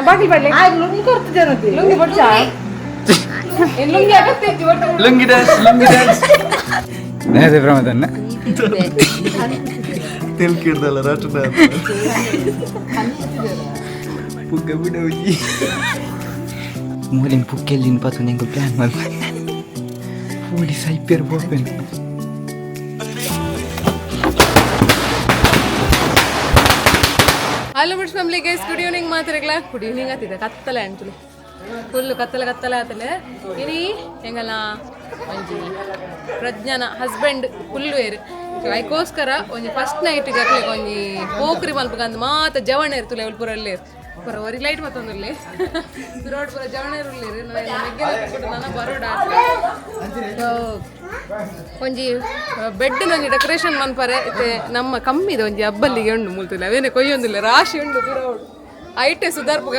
ಬಾಕಿ ಪಡ್ಲಿ ಲುಂಗಿ ಕೊಡ್ತು ಜನತೆ ಲುಂಗಿ ಪಡ್ಚಾ ಲುಂಗಿ ಆಗತ್ತೆ ಲುಂಗಿ ಡ್ಯಾನ್ಸ್ ನೇದೆ ಪ್ರಮದನ್ನ ತಿಲ್ಕಿಡ್ದಲ್ಲ ರಾಟನ ಪುಗ್ಗ ಬಿಡೋಜಿ ಮೂಲಿನ ಪುಕ್ಕೆಲ್ಲಿನ ಪಾತು ನಂಗೆ ಪ್ಲಾನ್ ಮಾಡ್ದೆ ಪೂಡಿ ಸೈಪೇರ್ ಬೋಪೆನ್ ಹಲೋ ಬಿಡ್ಸ್ ಫ್ಯಾಮಿಲಿ ಗೈಸ್ ಗುಡ್ ಈವ್ನಿಂಗ್ ಮಾತಾಡಲ್ಲ ಗುಡ್ ಈವ್ನಿಂಗ್ ಆತಿದೆ ಕತ್ತಲೆ ಅಂಚಲು ಫುಲ್ ಕತ್ತಲೆ ಆತಲೆ ಇನಿ ಹೆಂಗಲ್ಲ ಒಂಜಿ ಪ್ರಜ್ಞಾನ ಹಸ್ಬೆಂಡ್ ಫುಲ್ಲು ಏರು ಅದಕ್ಕೋಸ್ಕರ ಒಂಜಿ ಫಸ್ಟ್ ನೈಟ್ಗೆ ಹಾಕ್ಲಿಕ್ಕೆ ಒಂಜಿ ಪೋಕ್ರಿ ಮಲ್ಪಕಂದು ಮಾತ ಜವಣ ಇರ್ತಲೆ ಅವಳು ಪೂರ ಅಲ್ಲೇ ಪೂರ ಒರಿ ಲೈಟ್ ಮತ್ತೊಂದಲ್ಲಿ ರೋಡ್ ಪೂರ ಜವಣ ಇರಲಿರಿ ನಾನು ಬರೋಡ ಒಂಜಿ ಬೆಡ್ಡಿನ ಒಂಜಿ ಡೆಕೋರೇಷನ್ ಮನ್ಪರೆ ನಮ್ಮ ಕಮ್ಮಿದ ಒಂಜಿ ಹಬ್ಬಲ್ಲಿಗೆ ಉಂಡು ಮುಲ್ತಿಲ್ಲ ಅವೇನೆ ಕೊಯ್ಯೊಂದಿಲ್ಲ ರಾಶಿ ಉಂಡು ಪೂರ ಉಂಡು ಐಟೆ ಸುಧಾರ್ಪಗ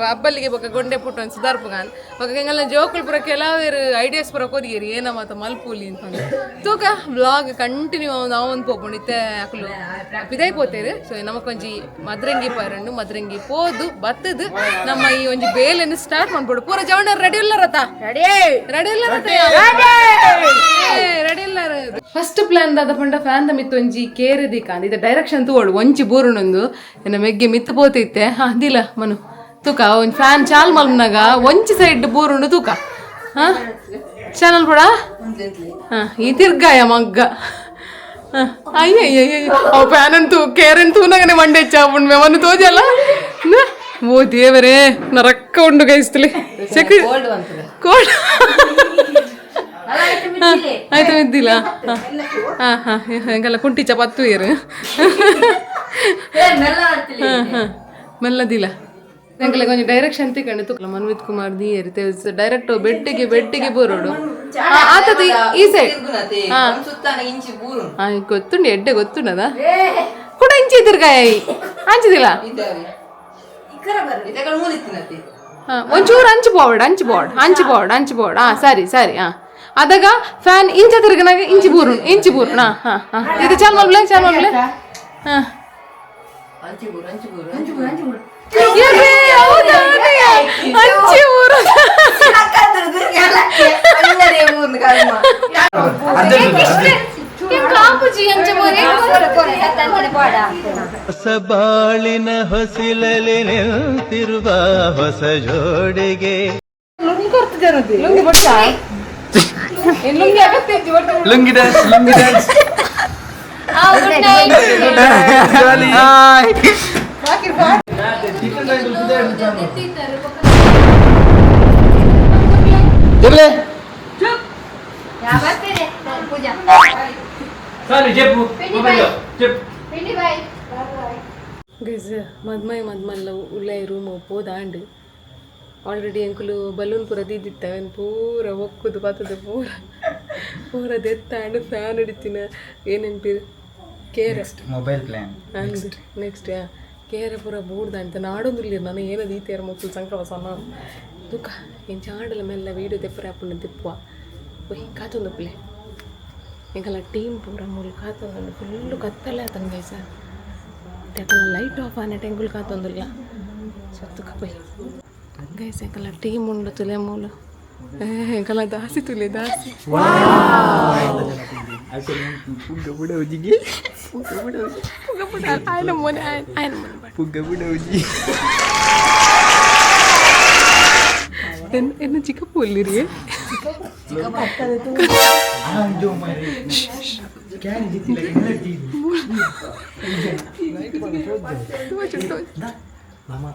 ಹಬ್ಬಲ್ಲಿಗೆ ಬೊಕ್ಕ ಗೊಂಡೆ ಪುಟ್ಟು ಒಂದು ಸುಧಾರ್ಪಗ ಬೊಕ್ಕ ಹಿಂಗೆಲ್ಲ ಜೋಕುಳು ಪೂರ ಕೆಲವೇರು ಐಡಿಯಾಸ್ ಪೂರ ಕೊದಿಯರಿ ಏನ ಮಾತ ಮಲ್ಪೂಲಿ ಅಂತ ತೂಕ ಬ್ಲಾಗ್ ಕಂಟಿನ್ಯೂ ನಾವೊಂದು ಪೋಪುಂಡು ಇತ್ತೆ ಅಕ್ಲು ಪಿದೈ ಪೋತೇರು ಸೊ ನಮಕೊಂಜಿ ಮದ್ರಂಗಿ ಪರಂಡು ಮದ್ರಂಗಿ ಪೋದು ಬತ್ತದು ನಮ್ಮ ಈ ಒಂಜಿ ಬೇಲೆನ್ನು ಸ್ಟಾರ್ಟ್ ಮಾಡ್ಬೋಡು ಪೂರ ಜವಣ ರೆಡಿ ಇಲ್ಲ ರತ ರೆಡಿ ಇಲ್ಲ ಫಸ್ಟ್ ಪ್ಲಾನ್ ದಾದ ಪಂಡ ಫ್ಯಾನ್ ದ ಮಿತ್ತು ಒಂಜಿ ಕೇರದಿ ಕಾಂದ ಇದು ಡೈರೆಕ್ಷನ್ ತೋಡು ಒಂಚಿ ಬೂರುಣೊಂದು ನನ್ನ ಮೆಗ್ಗೆ ಮಿತ್ತು ಪೋತೈತೆ ಅದಿಲ್ಲ ಮನು ತೂಕ ಒಂದು ಫ್ಯಾನ್ ಚಾಲ್ ಮಲ್ನಾಗ ಒಂಚಿ ಸೈಡ್ ಬೂರುಂಡು ತೂಕ ಹಾ ಚಾನಲ್ ಬಿಡ ಹಾ ಈ ತಿರ್ಗಾಯ ಮಗ್ಗ ಅಯ್ಯಯ್ಯ ಅವ್ ಫ್ಯಾನ್ ಅಂತೂ ಕೇರನ್ ತೂನಾಗನೆ ಮಂಡೆ ಚಾಪುಂಡ್ ಮೇವನ್ನು ತೋಜಲ್ಲ ಓ ದೇವರೇ ನರಕ್ಕ ಉಂಡು ಗೈಸ್ತಲಿ ಸೆಕ್ ಕೋಲ್ಡ್ ಆಯ್ತು ಇದ್ದಿಲ್ಲ ಹಾಂ ಹಾಂ ಹೆಂಗೆಲ್ಲ ಕುಂಟಿ ಚಪಾತು ಏರು ಹಾಂ ಮೆಲ್ಲದಿಲ್ಲ ಹೆಂಗೆಲ್ಲ ಕೊಂಚ ಡೈರೆಕ್ಷನ್ ತಿಕೊಂಡು ತುಕ್ಲ ಮನ್ವಿತ್ ಕುಮಾರ್ ದಿ ಏರಿತೆ ಡೈರೆಕ್ಟ್ ಬೆಡ್ಡಿಗೆ ಬೋರೋಡು ಆತದ ಈ ಸೈಡ್ ಹಾಂ ಗೊತ್ತುಂಡು ಎಡ್ಡೆ ಗೊತ್ತುಂಡದ ಕೂಡ ಇಂಚಿ ತಿರ್ಗಾಯ ಅಂಚಿದಿಲ್ಲ ಹಾಂ ಒಂಚೂರು ಹಂಚ್ಬೋರ್ಡ್ ಹಾಂ ಸರಿ ಹಾಂ ಅದಾಗ ಫ್ಯಾನ್ ಇಂಚ ತಿರ್ಗನಾಗ ಇಂಚಿ ಬೂರು ಹಾಂ ಇದು ಚಾಲ್ ಮಾಡ್ಲೆ ಹಾಂ ಹೊಸ ಬಾಳಿನ ಹೊಸಿಲಲ್ಲಿ ನಿಂತಿರುವ ಹೊಸ ಜೋಡಿಗೆ ಲುಂಗಿ ಪಡ್ಚಾ ಲುಂಗಿ ಡ್ಯಾನ್ಸ್ ಮದ್ಮಲ್ಲ ಉಳ್ಳಾಯ ರೂಮ್ ಪೋದಾಂಡ್ ಆಲ್ರೆಡಿ ಅಂಕುಲು ಬಲೂನ್ ಪೂರ ದಿದ್ದಿತ್ತವೆ ಪೂರ ಒಕ್ಕುದು ಪಾತದ ಪೂರ ದೆತ್ತಾಂಡು ಫ್ಯಾನ್ ಹಿಡಿತಿನ ಏನೆನ್ಪಿ ಕೇರ ಮೊಬೈಲ್ ಪ್ಲಾನ್ ನೆಕ್ಸ್ಟ್ ಕೇರ ಪೂರ ಬೂಡ್ದಂತ ನಾಡೊಂದಿಲ್ಲ ನಾನು ಏನದು ಈ ತೇರ ಮಕ್ಕಳು ಸಂಕ್ರಮ ಸಣ್ಣ ದುಃಖ ಏನು ಚಾಂಡಲ ಮೆಲ್ಲ ವೀಡಿಯೋ ತೆಪ್ಪರೆ ಹಾಪುಣ್ಣ ತಿಪ್ಪುವ ಒಯ್ ಕಾತೊಂದು ಪ್ಲೇ ಈಗೆಲ್ಲ ಟೀಮ್ ಪೂರ ಮೂಲ ಕಾತೊಂದು ಫುಲ್ಲು ಕತ್ತಲೆ ಆತಂಗೆ ಸರ್ ಯಾಕಂದ್ರೆ ಲೈಟ್ ಆಫ್ ಆನೆ ಟೆಂಗುಲ್ ಕಾತೊಂದಿಲ್ಲ ಸತ್ತು ಕಪ್ಪೈ ಗೈಸ್ ಎಂಕಲ್ಲ ಟೀಮ್ ಉಂಡು ತುಲೆ ಮೂಲು ಎಂಕಲ್ಲ ದಾಸಿ ತುಲೆ ದಾಸಿ ಎನ್ನ ಚಿಕ್ಕ ಪೊಲ್ಲಿರಿ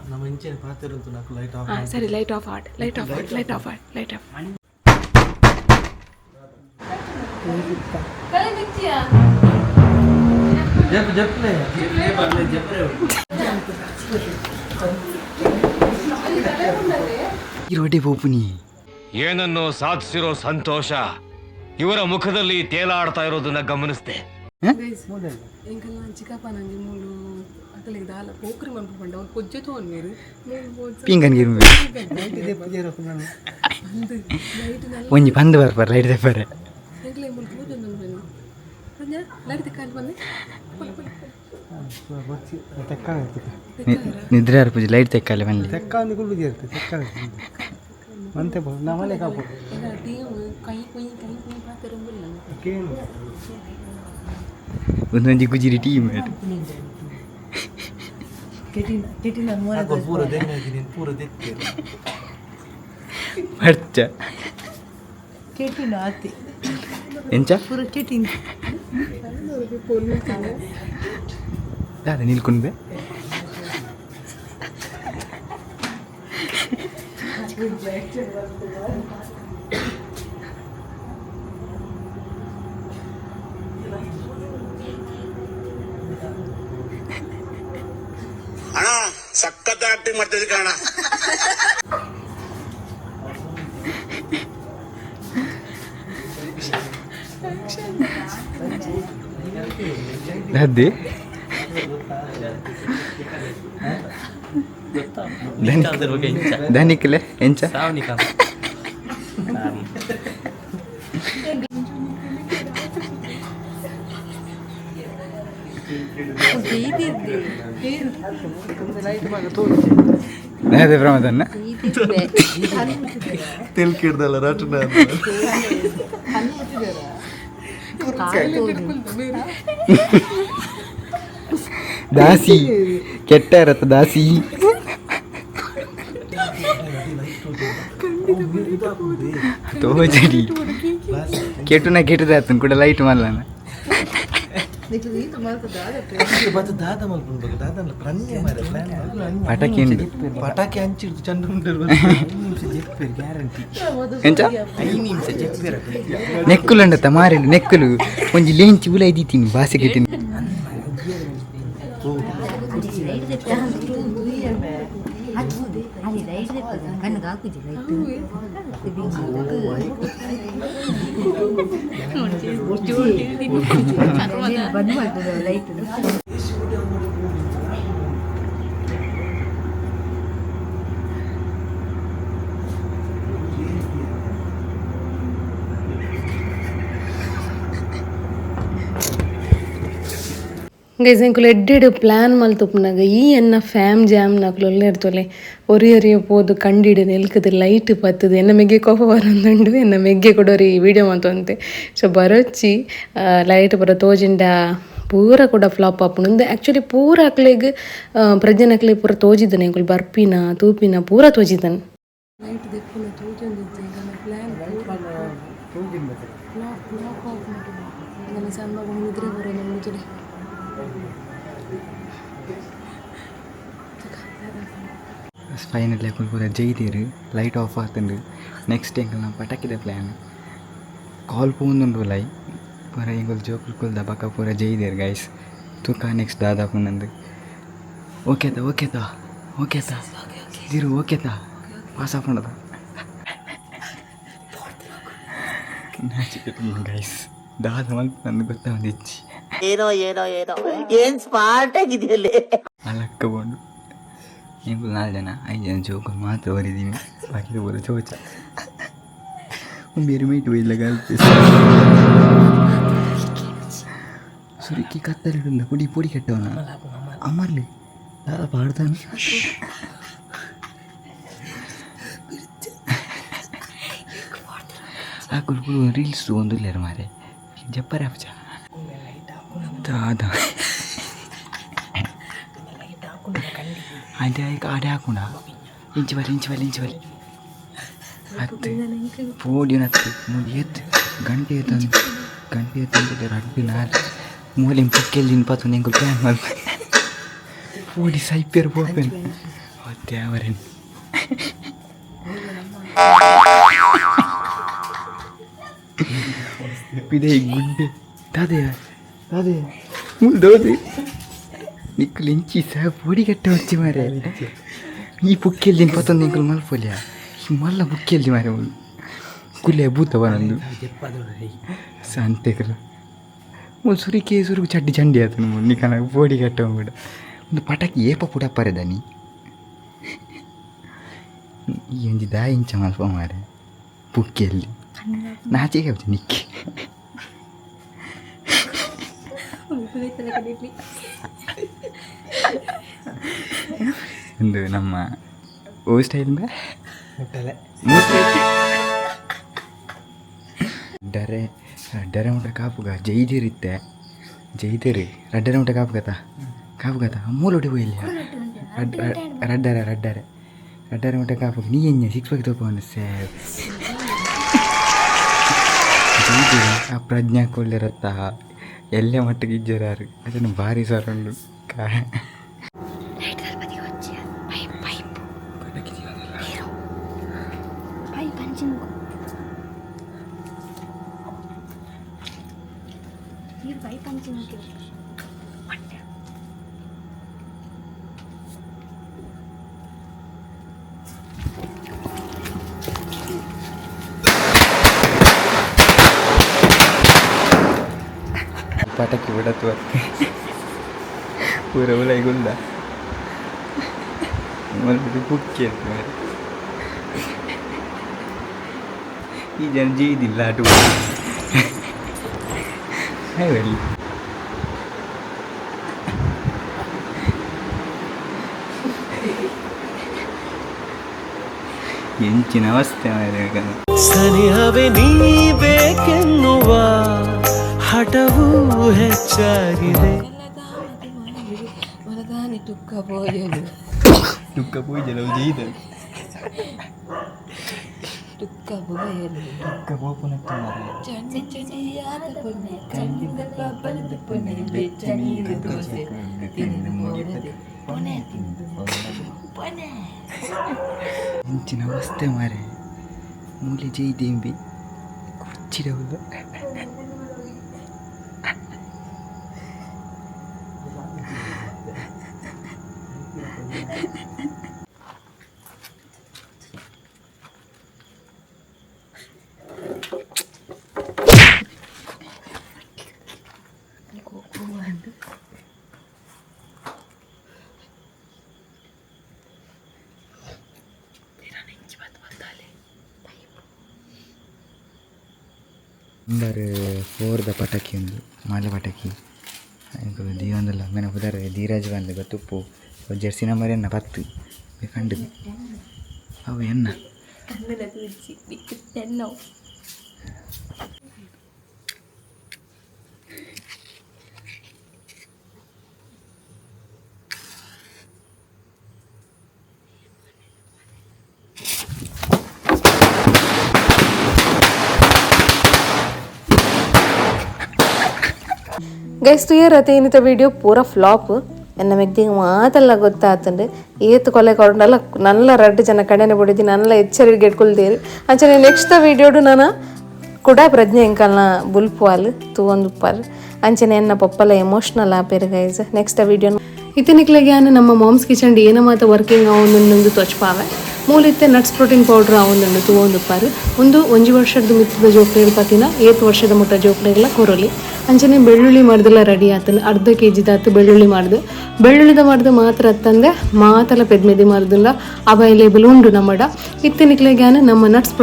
ನಮ್ಮ ಇಂಚಿನ ಪಾತಿರಂತೂ ನಾಲ್ಕು ಲೈಟ್ ಆಫ್ ಸರಿ ಲೈಟ್ ಆಫ್ ಇರೋಡಿ ಬೋಪುನಿ ಏನನ್ನು ಸಾಧಿಸಿರೋ ಸಂತೋಷ ಇವರ ಮುಖದಲ್ಲಿ ತೇಲಾಡ್ತಾ ಇರೋದನ್ನ ಗಮನಿಸಿದೆ. ಚಿಕ್ಕಪ್ಪ ನಂಗೆ ಮೂಲು ಅಕಲಿಗೆ ದಾಲ ಪೋಕ್ರಿ ಮನ್ಪಂಡ ಅವ್ರು ಕೊಜ್ಜೆ ತೋನ್ಮೇರು ಪಿಂಗನ್ಗಿರು ಒಂಜಿ ಪಂದು ಬರ್ಪಾರ ಲೈಟ್ ತೆಪ್ಪಾರೆ ಎಂಕ್ಲೆ ಮೂಲು ಪೂಜೆ ಬಂದು ಲೈಟ್ ತೆಕ್ಕಾಲಿ ಬಂದೆ ನಿದ್ರೆ ಅರ್ಪುಜಿ ಲೈಟ್ ತೆಕ್ಕಾಲೆ ಬನ್ನಿ ಮಂತೆ ನಮ್ಮನೆ ಕಾಪು ಒಂದೊಂದು ಗುಜಿರಿ ಟೀಮ್ ಪೂರ ದೆಂಗಾಗಿ ಪೂರ ದೆತ್ತೆ ಮರ್ಚ ಎಂಚ ದಾದ ನಿಲ್ಕೊಂಡೆ ಅಣ್ಣ ಸಖತ್ ಆಕ್ಟಿಂಗ್ ಮಾಡ್ತಿದ್ದೆ ಕಣ. ದಾದಿ ದಾನಿಕ್ಲೆ ಎಂಚ ಅದೇ ಪ್ರಮಾದನ್ನ ತಿಳ್ಕಿಡ್ದಲ್ಲ ರಾಟನ ದಾಸಿ ಕೆಟ್ಟ ಇರತ್ತ ದಾಸಿ ತೋಜಡಿ ಕೆಟ್ಟುನ ಕೆಟ್ಟದ ಆತನ ಕೂಡ ಲೈಟ್ ಮಾಡಲನ ದಾದ ಮಲ್ಕೊಂಡು ದಾದನ ಪ್ರಜ್ಞೆ ಮಾರೆ ಪಟಾಕಿ ಪಟಾಕಿ ಹಂಚಿಡ್ದು ಚಂದ ಉಂಟಿರ್ಬೋದು 5 ನಿಮಿಷ ಜೆಪ್ಪೇರು ಗ್ಯಾರಂಟಿ ಎಂಚ 5 ನಿಮಿಷ ಜೆಪ್ಪೇರು ನೆಕ್ಕುಲು ಅಂಡತ್ತ ಮಾರೇನು ನೆಕ್ಕುಲು ಒಂಜಿ ಲೇಂಚಿ ಉಲ ಇದ್ದೀತೀನಿ ಬಾಸಿ ಕೆಟ್ಟಿನ ಗೈಸ್ ಎಂಕುಲು ಎಡ್ಡೆಡು ಪ್ಲ್ಯಾನ್ ಮಲ್ತುಪ್ಪುನಾಗ ಈ ಎನ್ನ ಫ್ಯಾಮ್ ಜಾಮ್ ನಾಕುಲು ಒಳ್ಳೆ ಇರ್ತೊಲೆ ಒರಿಯೊರಿಯ ಪೋದು ಕಂಡಿಡು ನೆಲ್ಕದು ಲೈಟ್ ಪತ್ತದು ಎನ್ನ ಮೆಗ್ಗೆ ಕೋಪ ಬರೋಂದುಂಡು ಎನ್ನ ಮೆಗ್ಗೆ ಕೊಡೋರಿ ವಿಡಿಯೋ ಮಂತೊಂತೆ ಸೊ ಬರೋಚ್ಚಿ ಲೈಟ್ ಬರೋ ತೋಜಿಂಡ ಪೂರ ಕೂಡ ಫ್ಲಾಪ್ ಆಪುಂಡು ಆ್ಯಕ್ಚುಲಿ ಪೂರ ಅಕ್ಲೆಗ್ ಪ್ರಜ್ಞೆನ ಅಕ್ಲೆಗ್ ಪೂರ ತೋಜಿದ್ದಾನೆ ಎಂಕುಲು ಬರ್ಪಿನ ತೂಪಿನ ಪೂರ ತೋಜಿದ್ದಾನೆ ಲೈಟ್ ದೆಪ್ಪುನ ತೋಜೊಂದಿದ್ದೆ ಪ್ಲ್ಯಾನ್ ಸಣ್ಣ ನಿದ್ರೆ ಬರೋದು ಮುಂಚೆ ಫೈನಲ್ ಪೂರ ಜೈದೀರು ಲೈಟ್ ಆಫ್ ಆತಂಡು ನೆಕ್ಸ್ಟ್ ಎಂಕಲ್ ನಾವು ಪಟಾಕಿದ ಪ್ಲ್ಯಾನ್ ಕಾಲ್ ಪೋಂದುಂಡು ಲೈ ಪೂರ ಎಂಕಲ್ ಜೋಕುಲ್ ಕುಲ್ದ ಬಕ್ಕ ಪೂರ ಜೈದೀರು ಗೈಸ್ ತುಕ ನೆಕ್ಸ್ಟ್ ದಾದಾಪುನಂದು ಓಕೆತಾ ದಿರು ಓಕೆತಾ ಪಾಸ್ ಆಪುಂಡದ ಗೈಸ್ ದಾದ ಮಲ್ಪ ನಂದು ಗೊತ್ತಾವಂದಿಚ್ಚಿ ಏನೋ ಏನ್ ಸ್ಮಾರ್ಟ್ ಆಗಿದೆಯಲ್ಲ ಅಲಕ್ಕ ಬೋಂಡು ನೀವು 4 ಜನ 5 ಜನ ಜೋಕಲ್ಲಿ ಮಾತ್ರ ಬರಿದ್ದೀನಿ ಬಾಕಿ ಬರೋ ಚೋಚ ಬೇರೆ ಮೈಟು ಇಲ್ಲ ಗಲ್ಪೆ ಸುರಿಕಿ ಕತ್ತಲಿಡುಂದ ಪುಡಿ ಕೆಟ್ಟವನ ಅಮ್ಮರ್ಲಿ ದಾದ ಪಾಡ್ತಾನ ಆ ಕುಲ್ಕುಲು ರೀಲ್ಸ್ ಒಂದಿಲ್ಲ ಮಾರೆ ಜಪ್ಪರ ಅಪ್ಚ ದಾದ అంటే ఆడే ఆకుండా ఇంచువలి అత్తే పోడినత్తే మూడు ఎత్తు గంట ఎత్తంటే రడ్డు నాలు మూలం పుక్కెళ్ళి నింపుతుంది ఇంకో ప్లాన్ వాళ్ళు పోడి సైపేరు పోపాను అత్తే ఎవరని ఇదే గుడ్డే తాదే ముందోది ನಿಕ್ಕಲು ಇಂಚಿ ಸಹ ಪೊಡಿ ಕಟ್ಟೆ వచ్చి ಮಾರೆ ಈ ಬುಕ್ಕಿಯಲ್ಲಿ ನಿಂಪತ್ತೊಂದು ನಿಂಕಲು ಮಲ್ಪೊಲ್ಯ ಈ ಮಲ್ಲ ಬುಕ್ಕಿಯಲ್ಲಿ ಮಾರೆ ಅವಳು ಕುಲ್ಲೆ ಭೂತವ ನಂದು ಸಂತೆಕಲ್ಲ ಒಂದು ಸುರಿಗೆ ಚಡ್ಡಿ ಆತನು ನಿಕ್ಕನ ಪೋಡಿ ಕಟ್ಟವ ಕೂಡ ಒಂದು ಪಟಾಕಿ ಏಪ ಪುಡಪ್ಪರೆ ದನಿ ಈ ಒಂಜಿ ದಾ ಇಂಚ ಮಲ್ಪ ಮಾರೆ ಬುಕ್ಕಿಯಲ್ಲಿ ನಾಚಿಗೆ ಆಗುತ್ತೆ ನಿಕ್ಕಿ ಒಂದು ನಮ್ಮ ಓ ಸ್ಟೈಲ್ ಮುಟ್ಟಲೆ ಡರೆ ಡರೆ ಉಂಟ ಕಾಪುಗ ಜೈದಿರಿತ್ತೆ ಜೈದಿರಿ ರಡ್ಡರೆ ಉಂಟ ಕಾಪುಗತ ಮೂಲೊಡಿ ಹೋಯ್ಲಿ ರಡ್ಡರೆ ಉಂಟ ಕಾಪುಗ ನೀ ಎಣ್ಣೆ ಸಿಕ್ಸ್ಬೇಕು ತಗೊಂಡು ಸೇವ್ ಜೈದಿರಿ ಆ ಪ್ರಜ್ಞಾ ಕೊಳ್ಳಿರತ್ತ ಎಲ್ಲೇ ಮಟ್ಟಿಗೆ ಇಜ್ಜರಾರು ಅದನ್ನು ಭಾರಿ ಸರಳು ಪಟಾಕಿ ಬಿಡತ್ತು ಪೂರ ಉಲೈಗುಂದ ಮೊದಲು ಬುಕ್ಕಿ ಅಂತ ಮಾರಿ ಈ ಜನ ಜೀದಿಲ್ಲ ಆಟು ಹೇಳಿ ಎಂಚಿನ ಅವಸ್ಥೆ ಮಾರಿ ಸನಿಹವೇ ನೀ ಬೇಕೆನ್ನುವ ಹಠವೂ ಹೆಚ್ಚಾಗಿದೆ ಟುಕ್ಕ ಪೂಜೆ ಜೀದ ಎಂಚಿನ ಅವಸ್ಥೆ ಮಾರೆ ಮೂಲೆ ಜೈದೇಂಬಿ ಕುಚ್ಚಿಡವುದ ನಂಬರ್ 4ದ ಪಟಾಕಿ ಒಂದು ಮಾಲೆ ಪಟಾಕಿ ದೀವೊಂದಲ್ಲ ಮನೆ ಹೋದರೆ ಧೀರಾಜ್ ಬಂದು ಗೊತ್ತುಪ್ಪು ಜರ್ಸಿ ನಂಬರ್ ಎನ್ನ 10 ಕಂಡು ಅವು ಎನ್ನ ಗೈಸ್ ತುಯ್ಯರತ್ತೆ ಏನಿತ ವಿಡಿಯೋ ಪೂರ ಫ್ಲಾಪ್ ಎನ್ನ ಮೆಗ್ದಿಗೆ ಮಾತೆಲ್ಲ ಗೊತ್ತಾತಂಡು ಏತು ಕೊಲೆ ಕೊಡಲ್ಲ ನಲ್ಲ ರಡ್ಡು ಜನ ಕಡೆನೆ ಬಿಡಿದಿ ನಲ್ಲ ಎಚ್ಚರಿಕೆ ಇಟ್ಕೊಳ್ತೀರಿ ಅಂಚನೆ ನೆಕ್ಸ್ಟ್ ವಿಡಿಯೋಡು ನಾನು ಕೂಡ ಪ್ರಜ್ಞೆ ಎಂಕಲ್ನ ಬುಲ್ಪುವಾಲ್ ತೂವೊಂದುಪ್ಪಾರು ಅಂಚನೆ ಎನ್ನ ಪಪ್ಪಲ ಎಮೋಷ್ನಲ್ ಆಪೇರು ಗೈಸ್ ನೆಕ್ಸ್ಟ್ ವಿಡಿಯೋ ಇತನಿಕ್ಲೆಗೆ ನಮ್ಮ ಮಾಮ್ಸ್ ಕಿಚನ್ ಏನ ಮಾತ ವರ್ಕಿಂಗ್ ಅವನೊಂದು ತೊಚ್ಪಾವೆ ಮೂಲಿತ್ತೆ ನಟ್ಸ್ ಪ್ರೋಟೀನ್ ಪೌಡ್ರ್ ಅವನನ್ನು ತಗೊಂಡುಪ್ಪಾರು ಒಂದು 1 ವರ್ಷದ ಮಿತ್ತದ ಜೋಕ್ಲೆಗಳು ಪತ್ತಿನ 8 ವರ್ಷದ ಮುಟ್ಟ ಜೋಕ್ಲೆಗಳ ಕೊರಲಿ ಅಂಚನೆ ಬೆಳ್ಳುಳ್ಳಿ ಮಾಡ್ದೆಲ್ಲ ರೆಡಿ ಆತನು ಅರ್ಧ kg ಆತು ಬೆಳ್ಳುಳ್ಳಿ ಮಾಡ್ದು ಮಾತ್ರ ಅತ್ತಂದೆ ಮಾತಲ ಪೆದ್ಮೆದಿ ಮಾಡ್ದಲ್ಲ ಅವೈಲೇಬಲ್ ಉಂಡು ನಮ್ಮಡ ಇತ್ತನಿಕ್ಲೆಗೆ ನಮ್ಮ ನಟ್ಸ್